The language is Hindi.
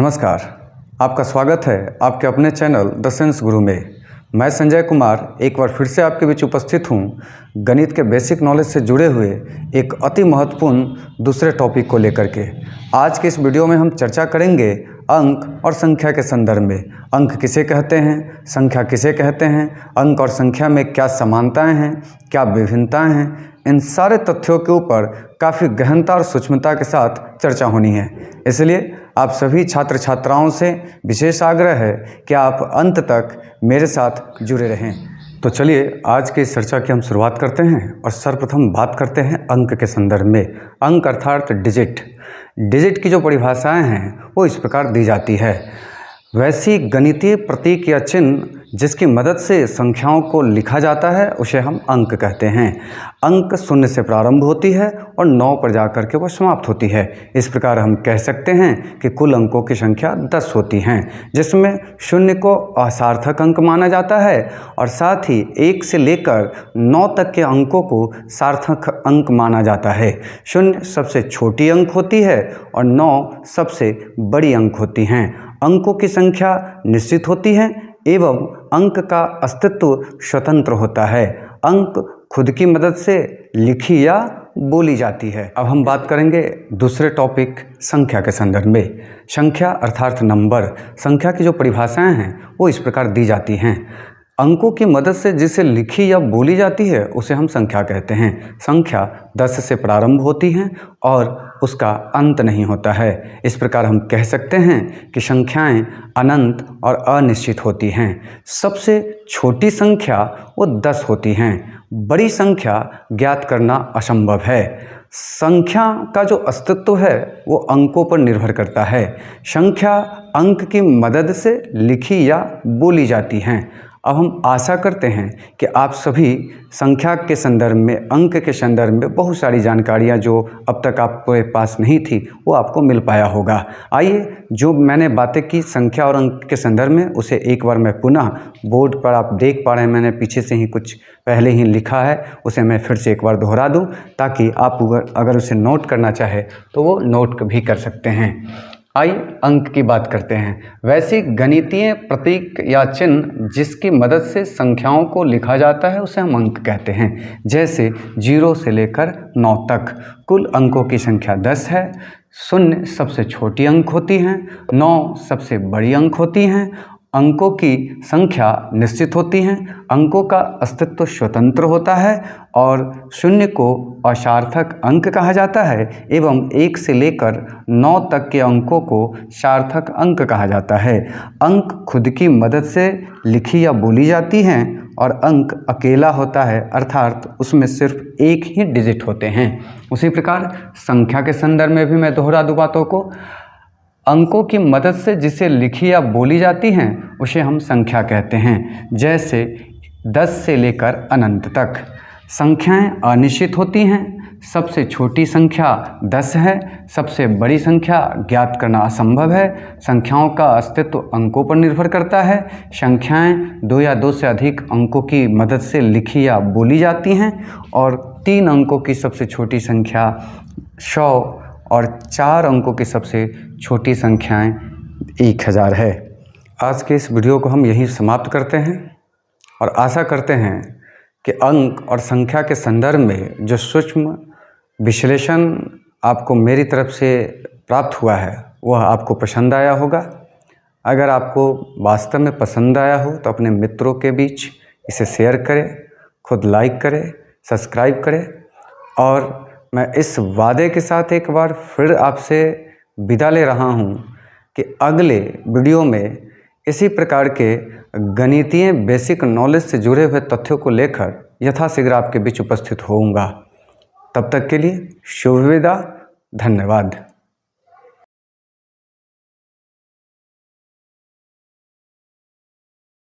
नमस्कार, आपका स्वागत है आपके अपने चैनल द साइंस गुरु में। मैं संजय कुमार एक बार फिर से आपके बीच उपस्थित हूँ गणित के बेसिक नॉलेज से जुड़े हुए एक अति महत्वपूर्ण दूसरे टॉपिक को लेकर के। आज के इस वीडियो में हम चर्चा करेंगे अंक और संख्या के संदर्भ में। अंक किसे कहते हैं, संख्या किसे कहते हैं, अंक और संख्या में क्या समानताएं हैं, क्या विभिन्नताएं हैं, इन सारे तथ्यों के ऊपर काफ़ी गहनता और सूक्ष्मता के साथ चर्चा होनी है। इसलिए आप सभी छात्र छात्राओं से विशेष आग्रह है कि आप अंत तक मेरे साथ जुड़े रहें। तो चलिए आज की इस चर्चा की हम शुरुआत करते हैं और सर्वप्रथम बात करते हैं अंक के संदर्भ में। अंक अर्थात डिजिट। डिजिट की जो परिभाषाएं हैं वो इस प्रकार दी जाती है। वैसी गणितीय प्रतीक या चिन्ह जिसकी मदद से संख्याओं को लिखा जाता है उसे हम अंक कहते हैं। अंक शून्य से प्रारंभ होती है और 9 पर जाकर के वो समाप्त होती है। इस प्रकार हम कह सकते हैं कि कुल अंकों की संख्या 10 होती हैं, जिसमें शून्य को असार्थक अंक माना जाता है और साथ ही 1 से लेकर 9 तक के अंकों को सार्थक अंक माना जाता है। शून्य सबसे छोटी अंक होती है और 9 सबसे बड़ी अंक होती हैं। अंकों की संख्या निश्चित होती है एवं अंक का अस्तित्व स्वतंत्र होता है। अंक खुद की मदद से लिखी या बोली जाती है। अब हम बात करेंगे दूसरे टॉपिक संख्या के संदर्भ में। संख्या अर्थात नंबर। संख्या की जो परिभाषाएं हैं वो इस प्रकार दी जाती हैं। अंकों की मदद से जिसे लिखी या बोली जाती है उसे हम संख्या कहते हैं। संख्या 10 से प्रारंभ होती हैं और उसका अंत नहीं होता है। इस प्रकार हम कह सकते हैं कि संख्याएं अनंत और अनिश्चित होती हैं। सबसे छोटी संख्या वो 10 होती हैं। बड़ी संख्या ज्ञात करना असंभव है। संख्या का जो अस्तित्व है वो अंकों पर निर्भर करता है। संख्या अंक की मदद से लिखी या बोली जाती हैं। अब हम आशा करते हैं कि आप सभी संख्या के संदर्भ में, अंक के संदर्भ में बहुत सारी जानकारियाँ जो अब तक आपके पास नहीं थी वो आपको मिल पाया होगा। आइए, जो मैंने बातें की संख्या और अंक के संदर्भ में उसे एक बार मैं पुनः बोर्ड पर आप देख पा रहे हैं, मैंने पीछे से ही कुछ पहले ही लिखा है, उसे मैं फिर से एक बार दोहरा दूँ ताकि आप अगर उसे नोट करना चाहे तो वो नोट भी कर सकते हैं। आइए अंक की बात करते हैं। वैसी गणितीय प्रतीक या चिन्ह जिसकी मदद से संख्याओं को लिखा जाता है उसे हम अंक कहते हैं। जैसे 0 से लेकर 9 तक कुल अंकों की संख्या 10 है। शून्य सबसे छोटी अंक होती हैं, 9 सबसे बड़ी अंक होती हैं। अंकों की संख्या निश्चित होती हैं। अंकों का अस्तित्व स्वतंत्र होता है और शून्य को असार्थक अंक कहा जाता है एवं 1 से लेकर 9 तक के अंकों को सार्थक अंक कहा जाता है। अंक खुद की मदद से लिखी या बोली जाती हैं और अंक अकेला होता है अर्थात उसमें सिर्फ एक ही डिजिट होते हैं। उसी प्रकार संख्या के संदर्भ में भी मैं दोहरा दूँ बातों को। अंकों की मदद से जिसे लिखी या बोली जाती हैं उसे हम संख्या कहते हैं। जैसे 10 से लेकर अनंत तक। संख्याएं अनिश्चित होती हैं। सबसे छोटी संख्या 10 है। सबसे बड़ी संख्या ज्ञात करना असंभव है। संख्याओं का अस्तित्व अंकों पर निर्भर करता है। संख्याएं 2 या 2 से अधिक अंकों की मदद से लिखी या बोली जाती हैं और 3 अंकों की सबसे छोटी संख्या 100 और 4 अंकों की सबसे छोटी संख्याएं 1000 है। आज के इस वीडियो को हम यहीं समाप्त करते हैं और आशा करते हैं कि अंक और संख्या के संदर्भ में जो सूक्ष्म विश्लेषण आपको मेरी तरफ से प्राप्त हुआ है वह आपको पसंद आया होगा। अगर आपको वास्तव में पसंद आया हो तो अपने मित्रों के बीच इसे शेयर करें, खुद लाइक करें, सब्सक्राइब करें और मैं इस वादे के साथ एक बार फिर आपसे विदा ले रहा हूं कि अगले वीडियो में इसी प्रकार के गणितीय बेसिक नॉलेज से जुड़े हुए तथ्यों को लेकर यथाशीघ्र आपके बीच उपस्थित होऊंगा। तब तक के लिए शुभ विदा, धन्यवाद।